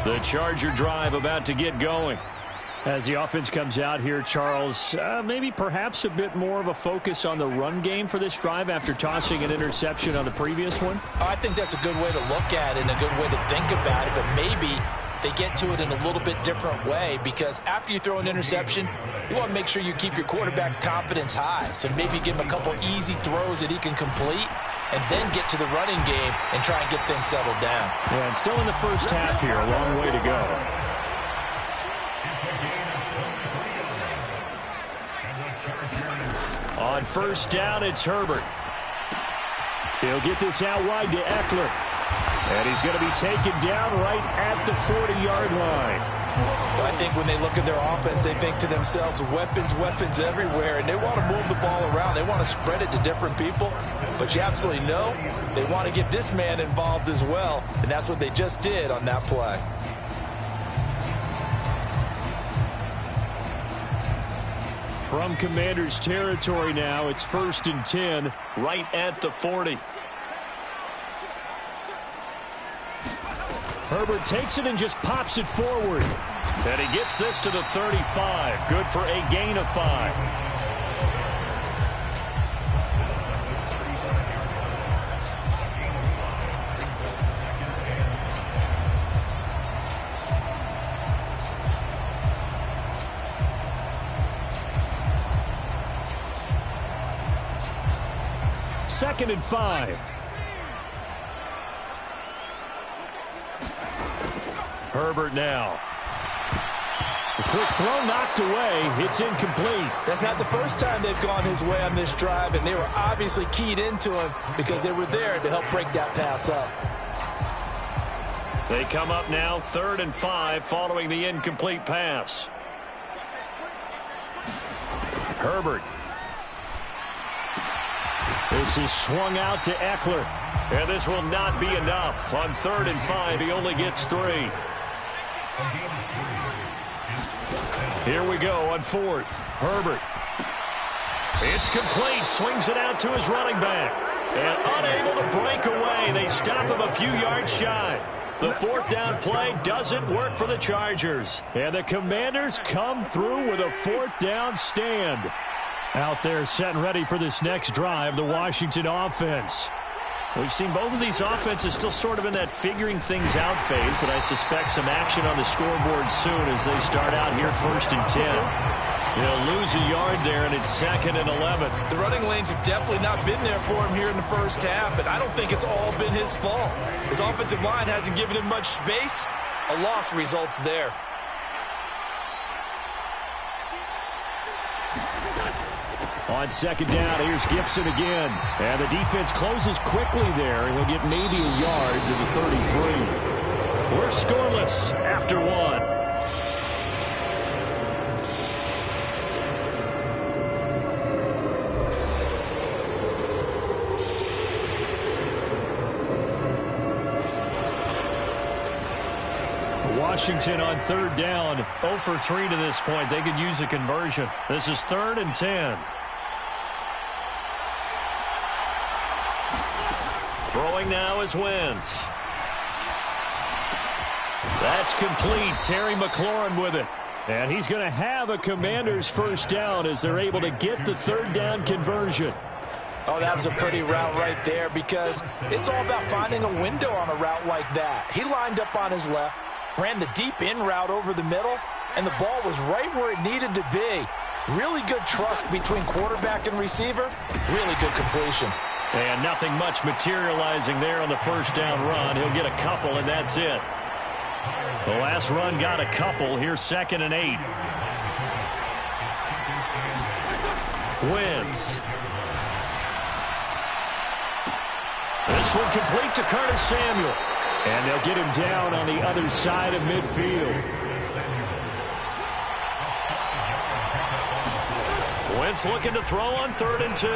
The Charger drive about to get going. As the offense comes out here, Charles, maybe perhaps a bit more of a focus on the run game for this drive after tossing an interception on the previous one? I think that's a good way to look at it and a good way to think about it, but maybe they get to it in a little bit different way, because after you throw an interception, you want to make sure you keep your quarterback's confidence high. So maybe give him a couple easy throws that he can complete and then get to the running game and try and get things settled down. Yeah, and still in the first half here, a long way to go. On first down, it's Herbert. He'll get this out wide to Eckler. And he's going to be taken down right at the 40-yard line. Well, I think when they look at their offense, they think to themselves, weapons, weapons everywhere, and they want to move the ball around. They want to spread it to different people, but you absolutely know they want to get this man involved as well, and that's what they just did on that play. From Commanders territory now, it's 1st and 10. Right at the 40. Herbert takes it and just pops it forward. And he gets this to the 35. Good for a gain of 5. Second and 5. Herbert now. The quick throw knocked away. It's incomplete. That's not the first time they've gone his way on this drive, and they were obviously keyed into him because they were there to help break that pass up. They come up now 3rd and 5 following the incomplete pass. Herbert. This is swung out to Eckler. And this will not be enough. On 3rd and 5, he only gets 3. Here we go on 4th. Herbert. It's complete. Swings it out to his running back. And unable to break away. They stop him a few yards shy. The 4th down play doesn't work for the Chargers. And the Commanders come through with a 4th down stand. Out there set and ready for this next drive, the Washington offense. We've seen both of these offenses still sort of in that figuring things out phase, but I suspect some action on the scoreboard soon as they start out here 1st and 10. They'll lose a yard there, and it's 2nd and 11. The running lanes have definitely not been there for him here in the first half, and I don't think it's all been his fault. His offensive line hasn't given him much space. A loss results there. On 2nd down, here's Gibson again. And the defense closes quickly there, and he'll get maybe a yard to the 33. We're scoreless after 1. Washington on 3rd down. 0 for 3 to this point. They could use a conversion. This is 3rd and 10. Throwing now is Wentz. That's complete. Terry McLaurin with it. And he's going to have a Commanders 1st down as they're able to get the 3rd down conversion. Oh, that was a pretty route right there, because it's all about finding a window on a route like that. He lined up on his left, ran the deep in route over the middle, and the ball was right where it needed to be. Really good trust between quarterback and receiver. Really good completion. And nothing much materializing there on the 1st down run. He'll get a couple, and that's it. The last run got a couple. Here's 2nd and 8. Wentz. This one complete to Curtis Samuel. And they'll get him down on the other side of midfield. Wentz looking to throw on 3rd and 2.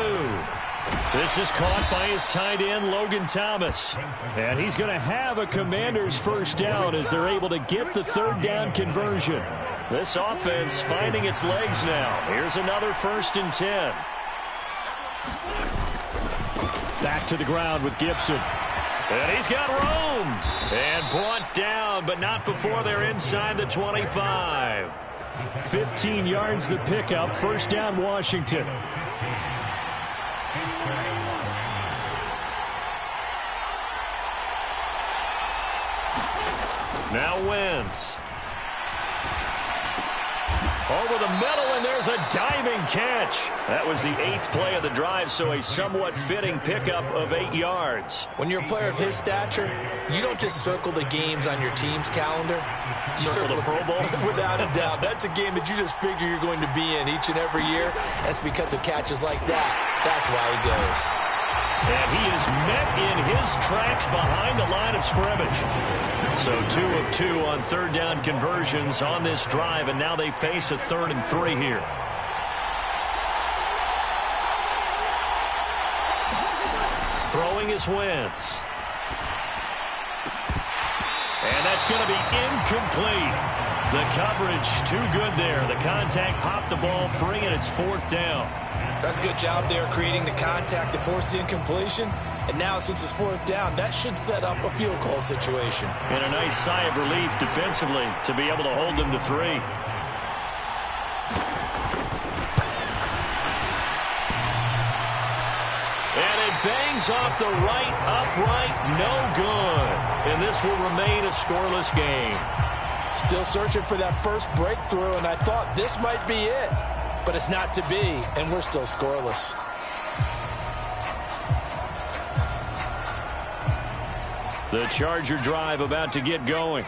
This is caught by his tight end, Logan Thomas. And he's going to have a Commanders 1st down as they're able to get the 3rd down conversion. This offense finding its legs now. Here's another 1st and 10. Back to the ground with Gibson. And he's got room. And brought down, but not before they're inside the 25. 15 yards the pickup. First down, Washington. Now Wentz. Over the middle, and there's a diving catch. That was the 8th play of the drive, so a somewhat fitting pickup of 8 yards. When you're a player of his stature, you don't just circle the games on your team's calendar. You Circle the Pro Bowl? Without a doubt. That's a game that you just figure you're going to be in each and every year. That's because of catches like that. That's why he goes. And he is met in his tracks behind the line of scrimmage. So 2 of 2 on third down conversions on this drive, and now they face a 3rd and 3 here. Throwing is Wentz. And that's going to be incomplete. The coverage too good there. The contact popped the ball free, and it's 4th down. That's a good job there creating the contact to force the incompletion. And now since it's 4th down, that should set up a field goal situation. And a nice sigh of relief defensively to be able to hold them to 3. And it bangs off the right upright, no good. And this will remain a scoreless game. Still searching for that first breakthrough, and I thought this might be it. But it's not to be, and we're still scoreless. The Charger drive about to get going.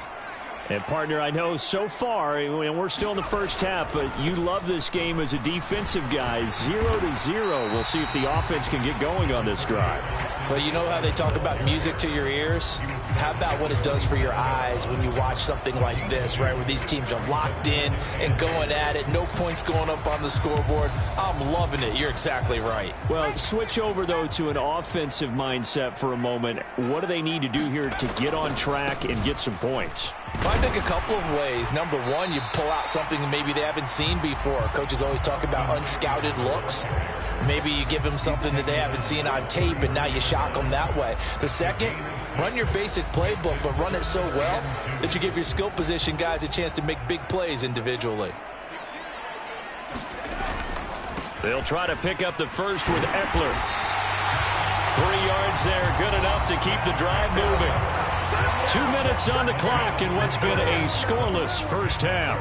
And, partner, I know so far, and we're still in the first half, but you love this game as a defensive guy. 0-0. We'll see if the offense can get going on this drive. Well, you know how they talk about music to your ears? How about what it does for your eyes when you watch something like this, right, where these teams are locked in and going at it, no points going up on the scoreboard? I'm loving it. You're exactly right. Well, switch over, though, to an offensive mindset for a moment. What do they need to do here to get on track and get some points? Well, I think a couple of ways. Number one, you pull out something maybe they haven't seen before. Coaches always talk about unscouted looks. Maybe you give them something that they haven't seen on tape, and now you shock them that way. The second, run your basic playbook, but run it so well that you give your skill position guys a chance to make big plays individually. They'll try to pick up the first with Eckler. 3 yards there, good enough to keep the drive moving. 2 minutes on the clock in what's been a scoreless first half.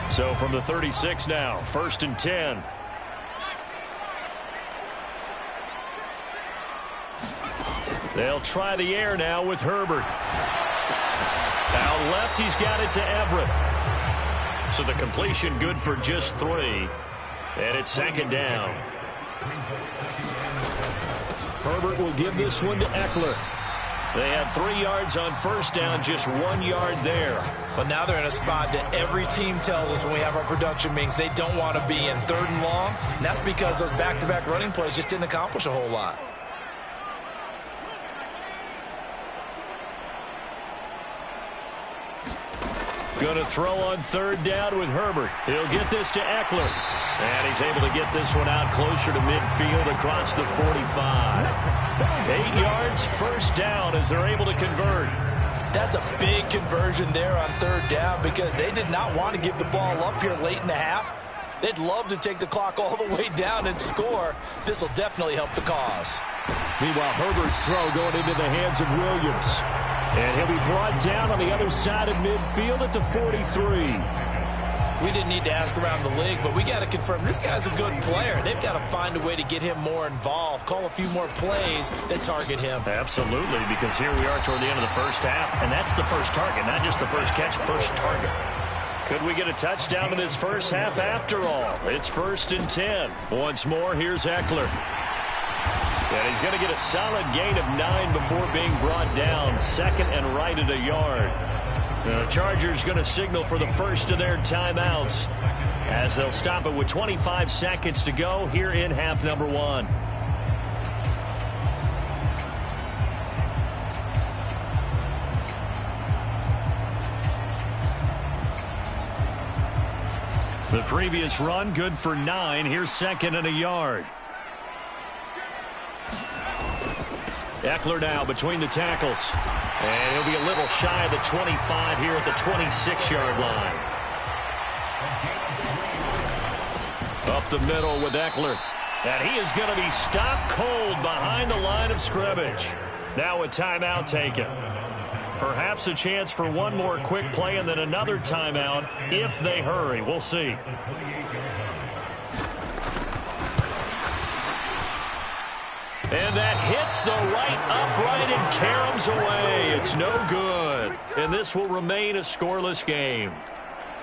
So from the 36 now, 1st and 10. They'll try the air now with Herbert. Out left, he's got it to Everett. So the completion good for just 3. And it's 2nd down. Herbert will give this one to Eckler. They had 3 yards on first down, just 1 yard there. But now they're in a spot that every team tells us when we have our production meetings they don't want to be in, 3rd and long. And that's because those back-to-back running plays just didn't accomplish a whole lot. Going to throw on 3rd down with Herbert. He'll get this to Eckler. And he's able to get this one out closer to midfield across the 45. 8 yards, first down as they're able to convert. That's a big conversion there on 3rd down because they did not want to give the ball up here late in the half. They'd love to take the clock all the way down and score. This will definitely help the cause. Meanwhile, Herbert's throw going into the hands of Williams. And he'll be brought down on the other side of midfield at the 43. We didn't need to ask around the league, but we got to confirm this guy's a good player. They've got to find a way to get him more involved, call a few more plays that target him. Absolutely, because here we are toward the end of the first half, and that's the first target, not just the first catch, first target. Could we get a touchdown in this first half after all? It's 1st and 10. Once more, here's Eckler. And he's going to get a solid gain of 9 before being brought down. 2nd and right at a yard. The Chargers going to signal for the first of their timeouts as they'll stop it with 25 seconds to go here in half number 1. previous run, good for 9. Here's second and a yard. Eckler now between the tackles. And he'll be a little shy of the 25 here at the 26-yard line. Up the middle with Eckler. And he is going to be stopped cold behind the line of scrimmage. Now a timeout taken. Perhaps a chance for one more quick play and then another timeout if they hurry. We'll see. And that hits the right upright and caroms away. It's no good. And this will remain a scoreless game.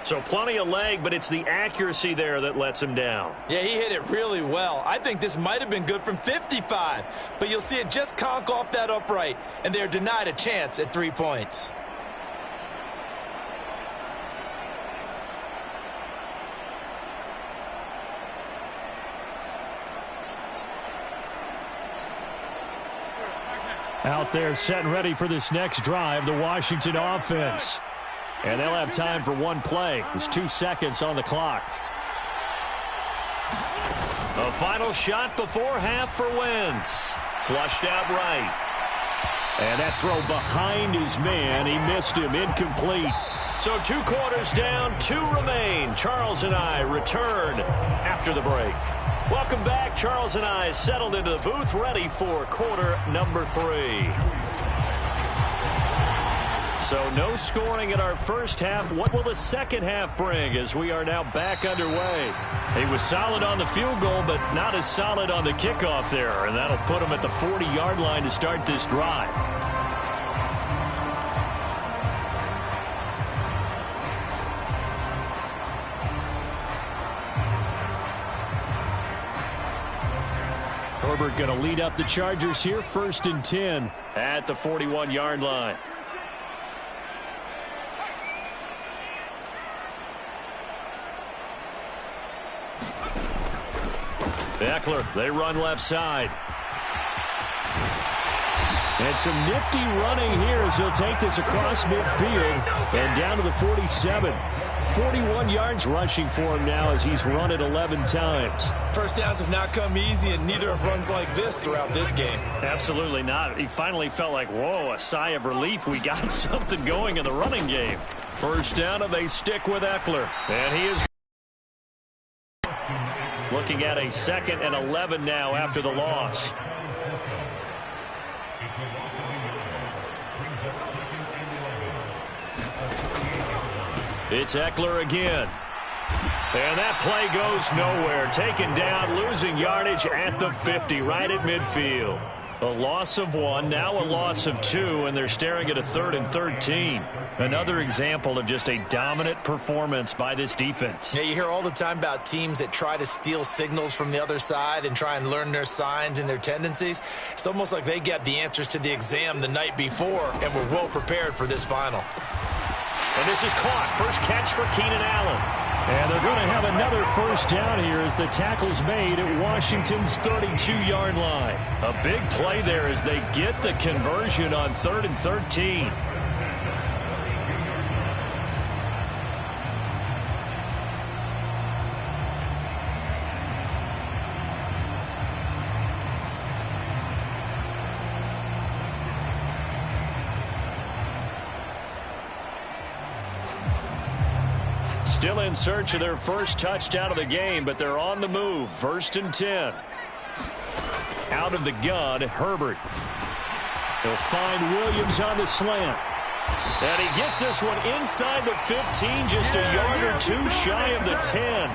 So plenty of leg, but it's the accuracy there that lets him down. Yeah, he hit it really well. I think this might have been good from 55. But you'll see it just conk off that upright. And they're denied a chance at 3 points. Out there set and ready for this next drive, the Washington offense. And they'll have time for one play. There's 2 seconds on the clock. A final shot before half for Wentz. Flushed out right. And that throw behind his man. He missed him. Incomplete. So 2 quarters down, 2 remain. Charles and I return after the break. Welcome back. Charles and I settled into the booth, ready for quarter number 3. So no scoring in our first half. What will the second half bring as we are now back underway? He was solid on the field goal, but not as solid on the kickoff there. And that'll put him at the 40-yard line to start this drive. Herbert going to lead up the Chargers here, 1st and 10 at the 41-yard line. Eckler, they run left side. And some nifty running here as he'll take this across midfield and down to the 47. 41 yards rushing for him now as he's run it 11 times. First downs have not come easy, and neither have runs like this throughout this game. Absolutely not. He finally felt like, whoa, a sigh of relief. We got something going in the running game. First down, and they stick with Eckler. And he is looking at a 2nd and 11 now after the loss. It's Eckler again. And that play goes nowhere. Taken down, losing yardage at the 50, right at midfield. A loss of 1, now a loss of 2, and they're staring at a 3rd and 13. Another example of just a dominant performance by this defense. Yeah, you hear all the time about teams that try to steal signals from the other side and try and learn their signs and their tendencies. It's almost like they get the answers to the exam the night before and were well prepared for this final. And this is caught. First catch for Keenan Allen. And they're going to have another first down here as the tackle's made at Washington's 32-yard line. A big play there as they get the conversion on 3rd and 13. Still in search of their first touchdown of the game, but they're on the move. 1st and 10. Out of the gun, Herbert. He'll find Williams on the slant. And he gets this one inside the 15, just a yard or 2 shy of the 10.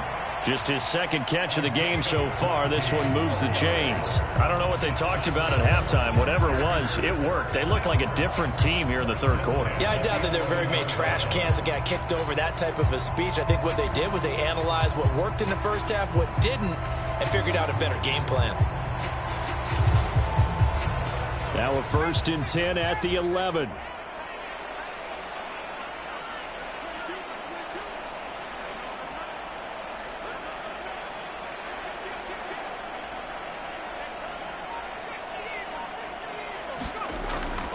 Just his 2nd catch of the game so far. This one moves the chains. I don't know what they talked about at halftime. Whatever it was, it worked. They look like a different team here in the 3rd quarter. Yeah, I doubt that there were very many trash cans that got kicked over, that type of a speech. I think what they did was they analyzed what worked in the first half, what didn't, and figured out a better game plan. Now a 1st and 10 at the 11.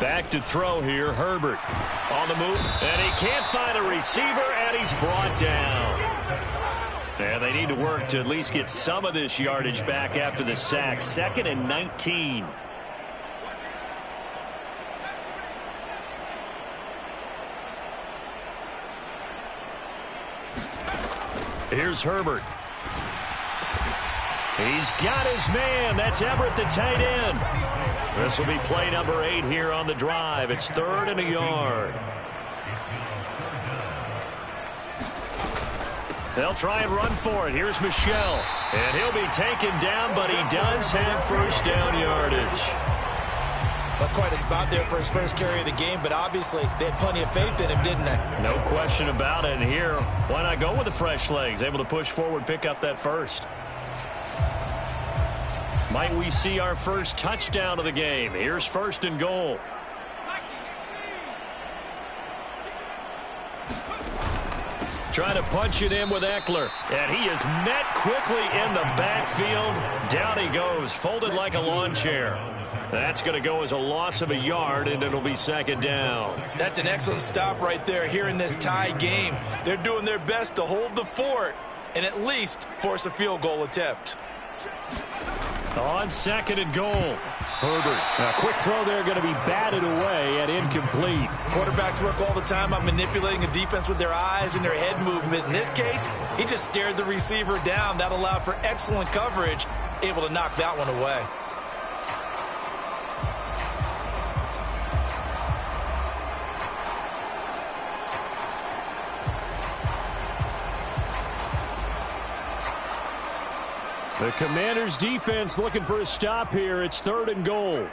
Back to throw here, Herbert on the move, and he can't find a receiver, and he's brought down. And they need to work to at least get some of this yardage back after the sack. 2nd and 19. Here's Herbert. He's got his man. That's Everett, the tight end. This will be play number 8 here on the drive. It's 3rd and a yard. They'll try and run for it. Here's Michel. And he'll be taken down, but he does have first down yardage. That's quite a spot there for his first carry of the game, but obviously they had plenty of faith in him, didn't they? No question about it. And here, why not go with the fresh legs? Able to push forward, pick up that first. Might we see our first touchdown of the game? Here's 1st and goal. Trying to punch it in with Eckler. And he is met quickly in the backfield. Down he goes, folded like a lawn chair. That's going to go as a loss of a yard, and it'll be 2nd down. That's an excellent stop right there here in this tie game. They're doing their best to hold the fort and at least force a field goal attempt. On 2nd and goal. Herbert. A quick throw there, going to be batted away and incomplete. Quarterbacks work all the time on manipulating a defense with their eyes and their head movement. In this case, he just stared the receiver down. That allowed for excellent coverage, able to knock that one away. The Commanders' defense looking for a stop here. It's 3rd and goal.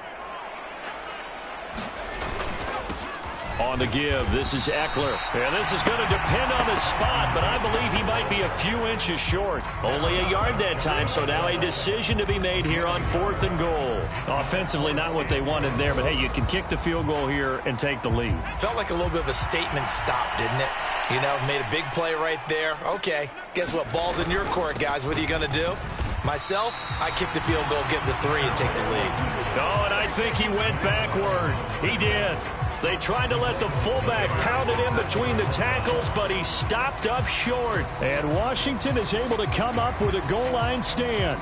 On the give, this is Eckler. And this is going to depend on the spot, but I believe he might be a few inches short. Only a yard that time, so now a decision to be made here on 4th and goal. Offensively, not what they wanted there, but hey, you can kick the field goal here and take the lead. Felt like a little bit of a statement stop, didn't it? You know, made a big play right there. Okay, guess what? Ball's in your court, guys. What are you going to do? Myself, I kick the field goal, get the 3, and take the lead. Oh, and I think he went backward. He did. They tried to let the fullback pound it in between the tackles, but he stopped up short. And Washington is able to come up with a goal line stand.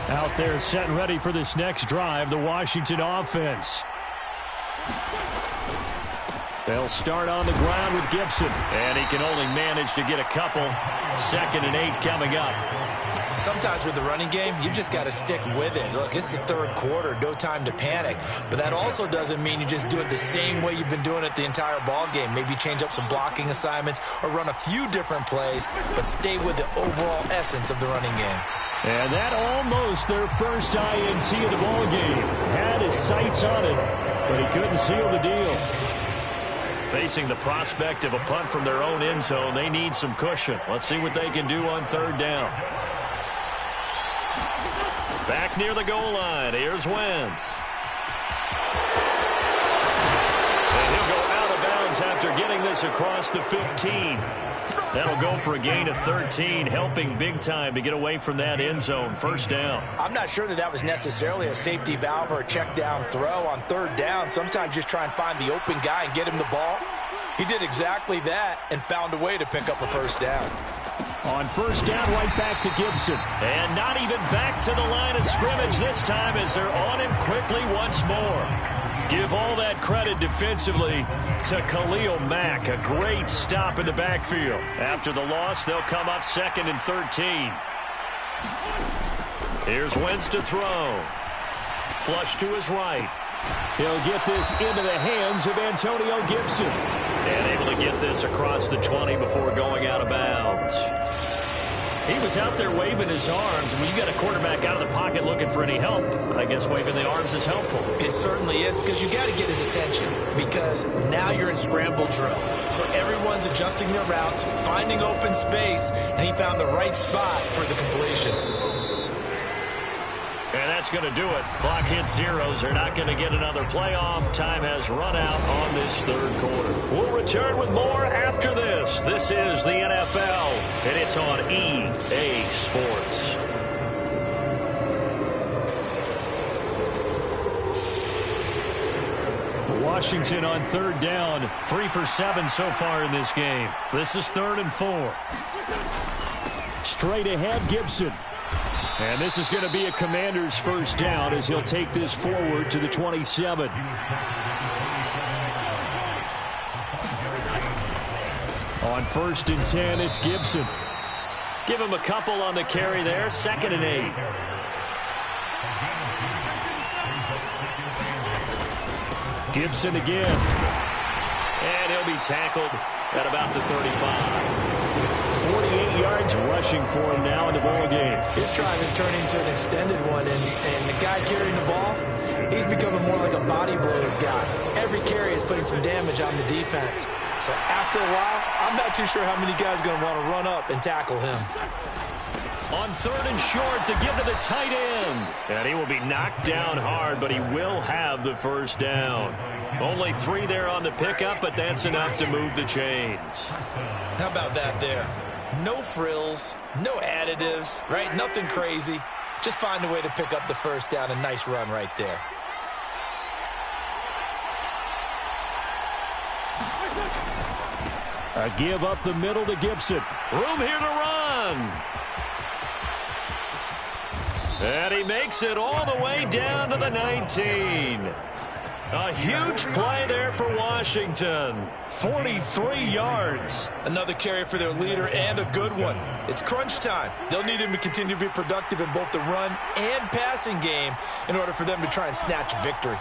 Out there set and ready for this next drive, the Washington offense. They'll start on the ground with Gibson. And he can only manage to get a couple. 2nd and 8 coming up. Sometimes with the running game, you've just got to stick with it. Look, it's the 3rd quarter, no time to panic. But that also doesn't mean you just do it the same way you've been doing it the entire ball game. Maybe change up some blocking assignments or run a few different plays, but stay with the overall essence of the running game. And that almost their first INT of the ball game. Had his sights on it, but he couldn't seal the deal. Facing the prospect of a punt from their own end zone, they need some cushion. Let's see what they can do on 3rd down. Back near the goal line. Here's Wentz. And he'll go out of bounds after getting this across the 15. That'll go for a gain of 13, helping big time to get away from that end zone. 1st down. I'm not sure that was necessarily a safety valve or a check down throw on 3rd down. Sometimes just try and find the open guy and get him the ball. He did exactly that and found a way to pick up a 1st down. On 1st down, right back to Gibson. And not even back to the line of scrimmage this time as they're on him quickly once more. Give all that credit defensively to Khalil Mack. A great stop in the backfield. After the loss, they'll come up 2nd and 13. Here's Wentz to throw. Flush to his right. He'll get this into the hands of Antonio Gibson. And able to get this across the 20 before going out of bounds. He was out there waving his arms. When you got a quarterback out of the pocket looking for any help, I guess waving the arms is helpful. It certainly is, because you got to get his attention, because now you're in scramble drill. So everyone's adjusting their routes, finding open space, and he found the right spot for the completion. And that's going to do it. Clock hits zeros. They're not going to get another playoff. Time has run out on this 3rd quarter. We'll return with more after this. This is the NFL, and it's on EA Sports. Washington on 3rd down. 3 for 7 so far in this game. This is 3rd and 4. Straight ahead, Gibson. And this is going to be a Commander's first down as he'll take this forward to the 27. On 1st and 10, it's Gibson. Give him a couple on the carry there. 2nd and 8. Gibson again. And he'll be tackled at about the 35. 48 yards rushing for him now in the ball game. His drive is turning into an extended one, and the guy carrying the ball, he's becoming more like a body blows guy. Every carry is putting some damage on the defense. So after a while, I'm not too sure how many guys are going to want to run up and tackle him. On 3rd and short to give to the tight end. And he will be knocked down hard, but he will have the first down. Only 3 there on the pickup, but that's enough to move the chains. How about that there? No frills, no additives, right? Nothing crazy. Just find a way to pick up the first down. A nice run right there. A give up the middle to Gibson. Room here to run. And he makes it all the way down to the 19. A huge play there for Washington. 43 yards. Another carry for their leader and a good one. It's crunch time. They'll need him to continue to be productive in both the run and passing game in order for them to try and snatch victory.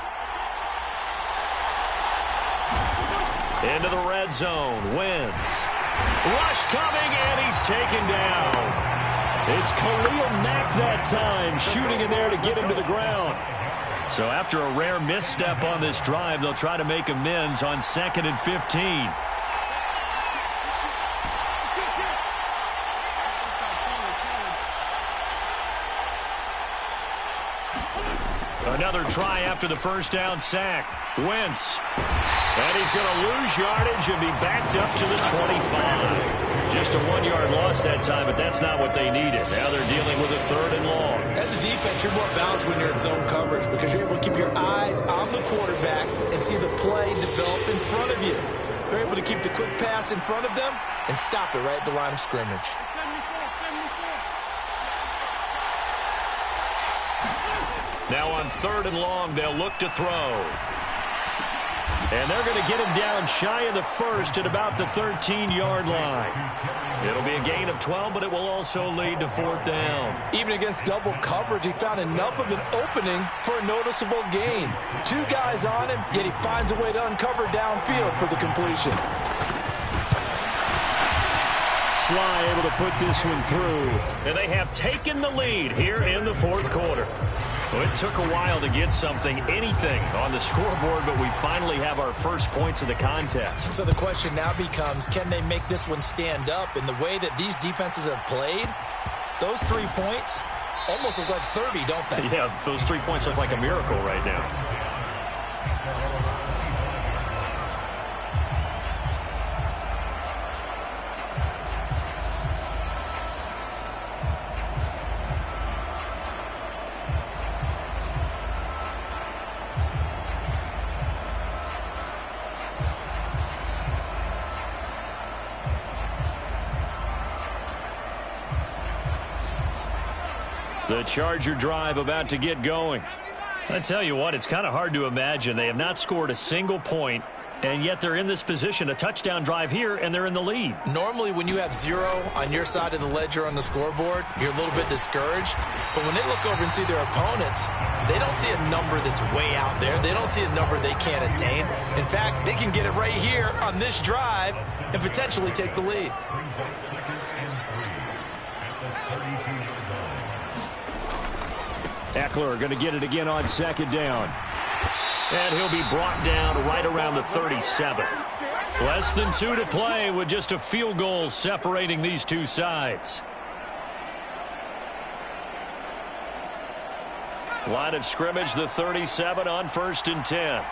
Into the red zone. Wentz. Rush coming, and he's taken down. It's Khalil Mack that time, shooting in there to get him to the ground. So after a rare misstep on this drive, they'll try to make amends on 2nd and 15. Another try after the first down sack. Wentz. And he's going to lose yardage and be backed up to the 25. Just a 1-yard loss that time, but that's not what they needed. Now they're dealing with a 3rd and long. As a defense, you're more balanced when you're in zone coverage because you're able to keep your eyes on the quarterback and see the play develop in front of you. They're able to keep the quick pass in front of them and stop it right at the line of scrimmage. Now on 3rd and long, they'll look to throw. And they're going to get him down shy of the first at about the 13-yard line. It'll be a gain of 12, but it will also lead to 4th down. Even against double coverage, he found enough of an opening for a noticeable gain. 2 guys on him, yet he finds a way to uncover downfield for the completion. Sly able to put this one through. And they have taken the lead here in the 4th quarter. Well, it took a while to get anything on the scoreboard, but we finally have our first points of the contest. So the question now becomes, can they make this one stand up? In the way that these defenses have played, those 3 points almost look like 30, don't they? Yeah, those 3 points look like a miracle right now. The Charger drive about to get going. I tell you what, it's kind of hard to imagine. They have not scored a single point, and yet they're in this position. A touchdown drive here, and they're in the lead. Normally, when you have 0 on your side of the ledger on the scoreboard, you're a little bit discouraged. But when they look over and see their opponents, they don't see a number that's way out there. They don't see a number they can't attain. In fact, they can get it right here on this drive and potentially take the lead. Eckler going to get it again on 2nd down. And he'll be brought down right around the 37. Less than 2 to play with just a field goal separating these two sides. Line of scrimmage, the 37 on 1st and 10.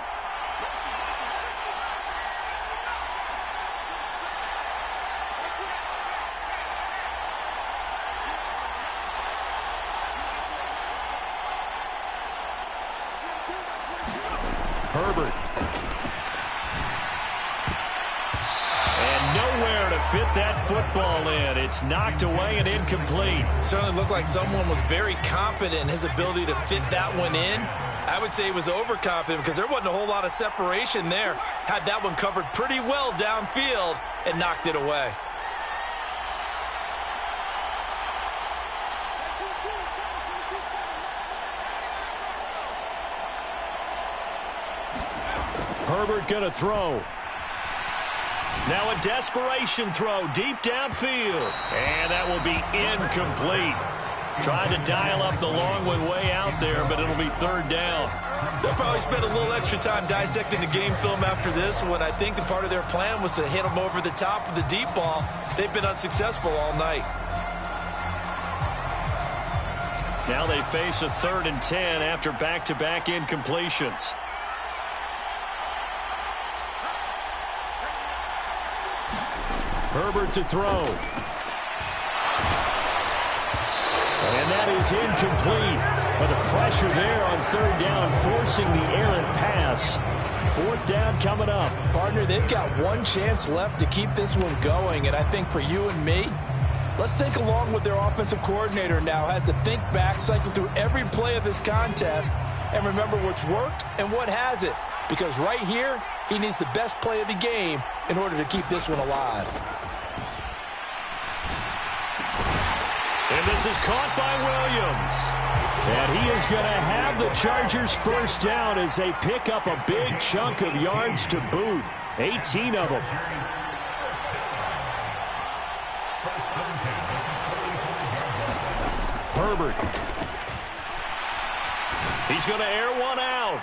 Herbert. And nowhere to fit that football in. It's knocked away and incomplete. Certainly looked like someone was very confident in his ability to fit that one in. I would say he was overconfident because there wasn't a whole lot of separation there. Had that one covered pretty well downfield and knocked it away. Herbert going to throw. Now a desperation throw deep downfield. And that will be incomplete. Trying to dial up the long one way out there, but it'll be third down. They'll probably spend a little extra time dissecting the game film after this one. I think the part of their plan was to hit them over the top of the deep ball. They've been unsuccessful all night. Now they face a 3rd and 10 after back-to-back incompletions. Herbert to throw. And that is incomplete. But the pressure there on 3rd down, forcing the errant pass. 4th down coming up. Partner, they've got one chance left to keep this one going. And I think for you and me, let's think along with their offensive coordinator now. Has to think back, cycle through every play of this contest, and remember what's worked and what hasn't. Because right here, he needs the best play of the game in order to keep this one alive. And this is caught by Williams. And he is going to have the Chargers first down as they pick up a big chunk of yards to boot. 18 of them. Herbert. He's going to air one out.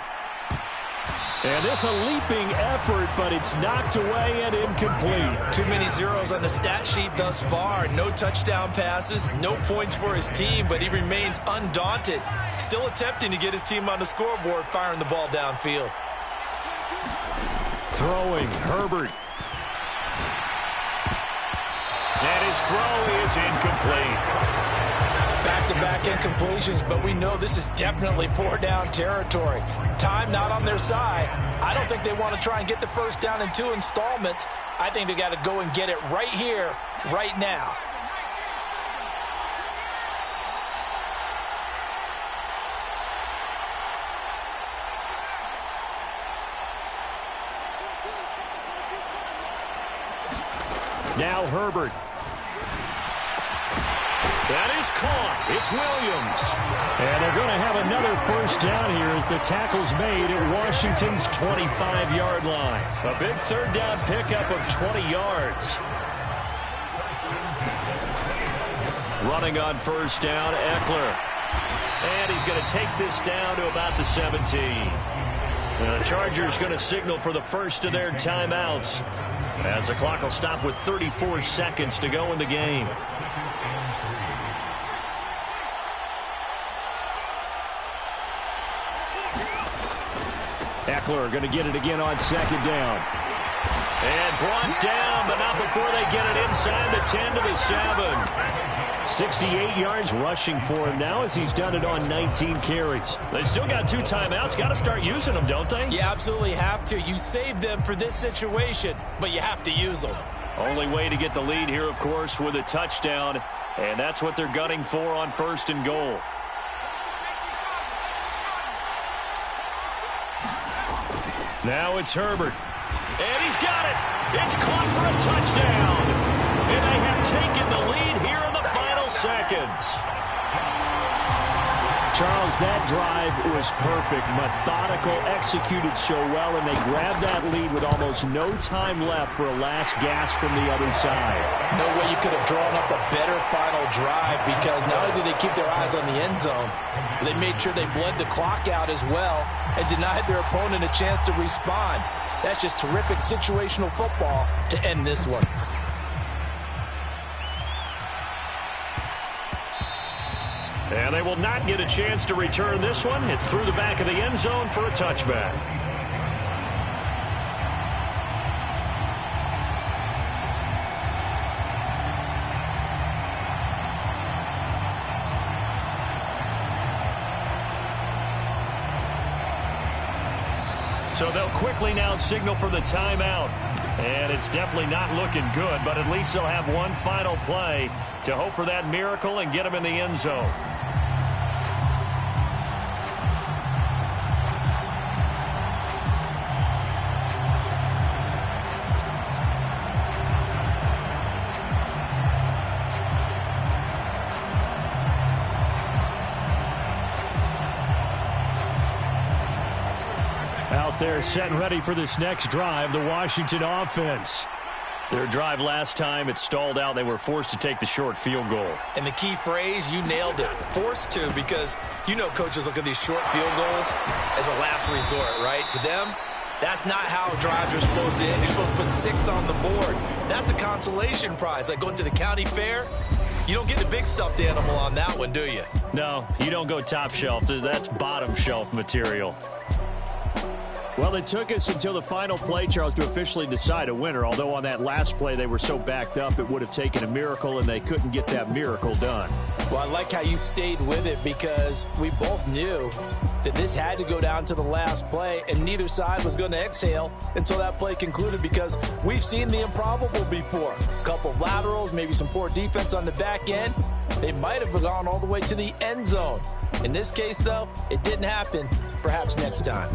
And this a leaping effort, but it's knocked away and incomplete. Too many zeros on the stat sheet thus far. No touchdown passes, no points for his team, but he remains undaunted. Still attempting to get his team on the scoreboard, firing the ball downfield. Throwing, Herbert. And his throw is incomplete. Back-to-back incompletions, but we know this is definitely 4-down territory. Time not on their side. I don't think they want to try and get the first down in 2 installments. I think they got to go and get it right here, right now. Now Herbert. That is caught. It's Williams. And they're going to have another first down here as the tackle's made at Washington's 25-yard line. A big 3rd down pickup of 20 yards. Running on first down, Eckler. And he's going to take this down to about the 17. The Chargers going to signal for the first of their timeouts as the clock will stop with 34 seconds to go in the game. Eckler going to get it again on 2nd down. And brought down, but not before they get it inside the 10 to the 7. 68 yards rushing for him now as he's done it on 19 carries. They still got 2 timeouts. Got to start using them, don't they? You absolutely have to. You save them for this situation, but you have to use them. Only way to get the lead here, of course, with a touchdown. And that's what they're gunning for on 1st and goal. Now it's Herbert. And he's got it. It's caught for a touchdown. And they have taken the lead here in the final seconds. Charles, that drive was perfect. Methodical, executed so well, and they grabbed that lead with almost no time left for a last gasp from the other side. No way you could have drawn up a better final drive, because not only did they keep their eyes on the end zone, they made sure they bled the clock out as well and denied their opponent a chance to respond. That's just terrific situational football to end this one. And they will not get a chance to return this one. It's through the back of the end zone for a touchback. So they'll quickly now signal for the timeout. And it's definitely not looking good, but at least they'll have one final play to hope for that miracle and get them in the end zone. Out there set and ready for this next drive, the Washington offense. Their drive last time, it stalled out. They were forced to take the short field goal. And the key phrase, you nailed it, forced to, because you know coaches look at these short field goals as a last resort, right? To them, that's not how drives are supposed to end. You're supposed to put 6 on the board. That's a consolation prize. Like going to the county fair, you don't get the big stuffed animal on that one, do you? No, you don't go top shelf. That's bottom shelf material. Well, it took us until the final play, Charles, to officially decide a winner. Although on that last play they were so backed up, it would have taken a miracle, and they couldn't get that miracle done. Well, I like how you stayed with it because we both knew that this had to go down to the last play, and neither side was going to exhale until that play concluded because we've seen the improbable before. A couple of laterals, maybe some poor defense on the back end. They might have gone all the way to the end zone. In this case, though, it didn't happen. Perhaps next time.